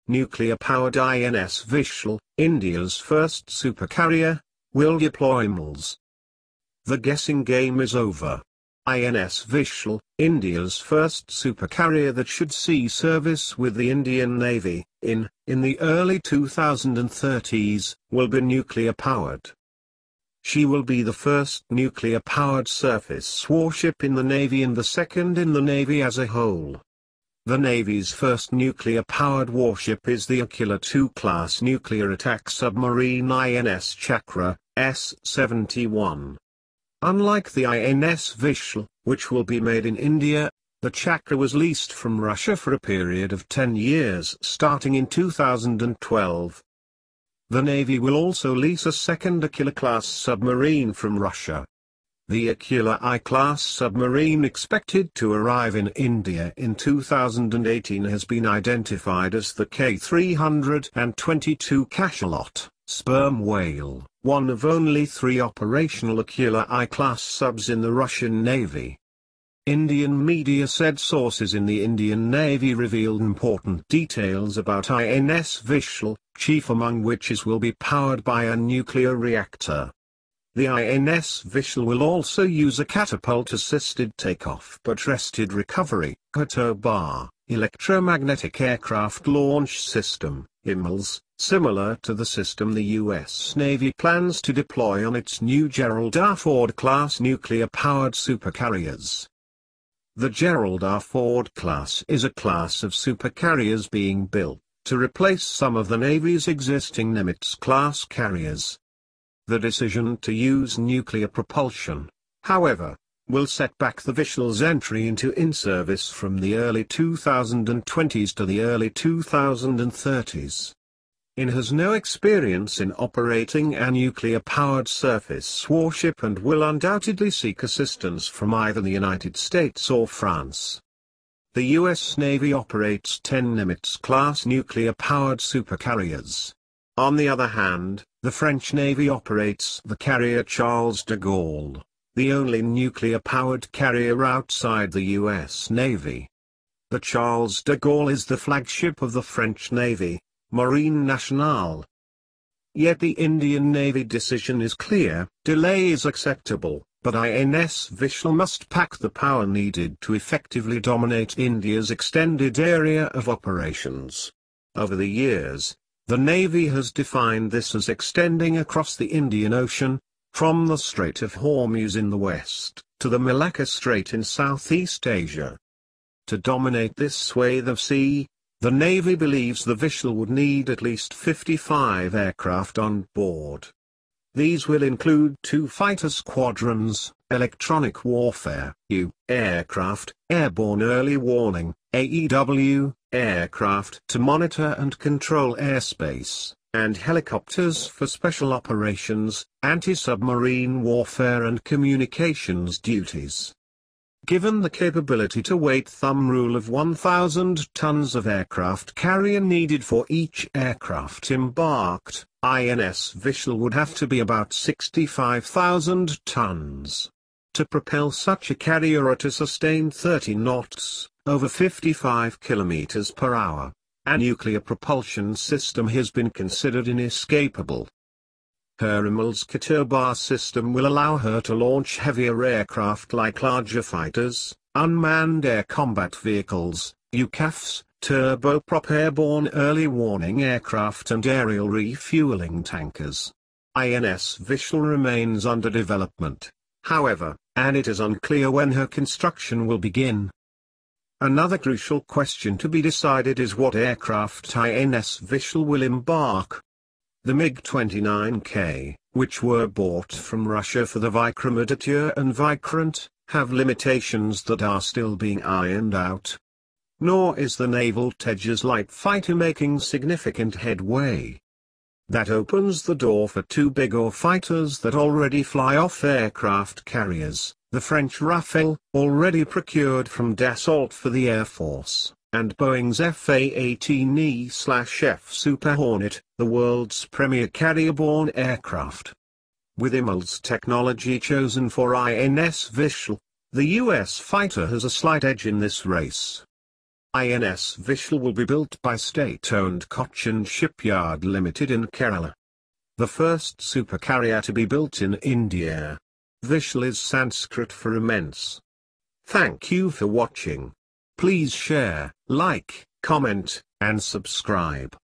nuclear-powered INS Vishal, India's first supercarrier, will deploy EMALS. The guessing game is over. INS Vishal, India's first supercarrier that should see service with the Indian Navy, in the early 2030s, will be nuclear-powered. She will be the first nuclear-powered surface warship in the Navy and the second in the Navy as a whole. The Navy's first nuclear-powered warship is the Akula II class nuclear attack submarine INS Chakra, S-71. Unlike the INS Vishal, which will be made in India, the Chakra was leased from Russia for a period of 10 years starting in 2012. The Navy will also lease a second Akula-class submarine from Russia. The Akula I-class submarine expected to arrive in India in 2018 has been identified as the K-322 cachalot, sperm whale, one of only 3 operational Akula I-class subs in the Russian Navy. Indian media said sources in the Indian Navy revealed important details about INS Vishal, chief among which is will be powered by a nuclear reactor. The INS Vishal will also use a catapult-assisted takeoff but rested recovery (HTOBAR) electromagnetic aircraft launch system, EMALS, similar to the system the U.S. Navy plans to deploy on its new Gerald R. Ford-class nuclear-powered supercarriers. The Gerald R. Ford class is a class of supercarriers being built to replace some of the Navy's existing Nimitz-class carriers. The decision to use nuclear propulsion, however, will set back the Vishal's entry into in-service from the early 2020s to the early 2030s. It has no experience in operating a nuclear-powered surface warship and will undoubtedly seek assistance from either the United States or France. The U.S. Navy operates 10 Nimitz-class nuclear-powered supercarriers. On the other hand, the French Navy operates the carrier Charles de Gaulle, the only nuclear-powered carrier outside the U.S. Navy. The Charles de Gaulle is the flagship of the French Navy, Marine Nationale. Yet the Indian Navy decision is clear: delay is acceptable, but INS Vishal must pack the power needed to effectively dominate India's extended area of operations. Over the years, the Navy has defined this as extending across the Indian Ocean, from the Strait of Hormuz in the west, to the Malacca Strait in Southeast Asia. To dominate this swathe of sea, the Navy believes the Vishal would need at least 55 aircraft on board. These will include 2 fighter squadrons, electronic warfare aircraft, airborne early warning AEW, aircraft to monitor and control airspace, and helicopters for special operations, anti-submarine warfare and communications duties. Given the capability to weight thumb rule of 1,000 tons of aircraft carrier needed for each aircraft embarked, INS Vishal would have to be about 65,000 tons. To propel such a carrier at a sustained 30 knots, over 55 kilometers per hour, a nuclear propulsion system has been considered inescapable. Her EMALS HTOBAR system will allow her to launch heavier aircraft like larger fighters, unmanned air combat vehicles, UCAVs, turboprop airborne early warning aircraft and aerial refueling tankers. INS Vishal remains under development, however, and it is unclear when her construction will begin. Another crucial question to be decided is what aircraft INS Vishal will embark. The MiG-29K, which were bought from Russia for the Vikramaditya and Vikrant, have limitations that are still being ironed out. Nor is the naval Tejas light fighter making significant headway. That opens the door for 2 bigger fighters that already fly off aircraft carriers, the French Rafale, already procured from Dassault for the Air Force, and Boeing's F/A-18E/F Super Hornet, the world's premier carrier-borne aircraft. With EMALS technology chosen for INS Vishal, the U.S. fighter has a slight edge in this race. INS Vishal will be built by state-owned Cochin Shipyard Limited in Kerala. The first supercarrier to be built in India. Vishal is Sanskrit for immense. Thank you for watching. Please share, like, comment, and subscribe.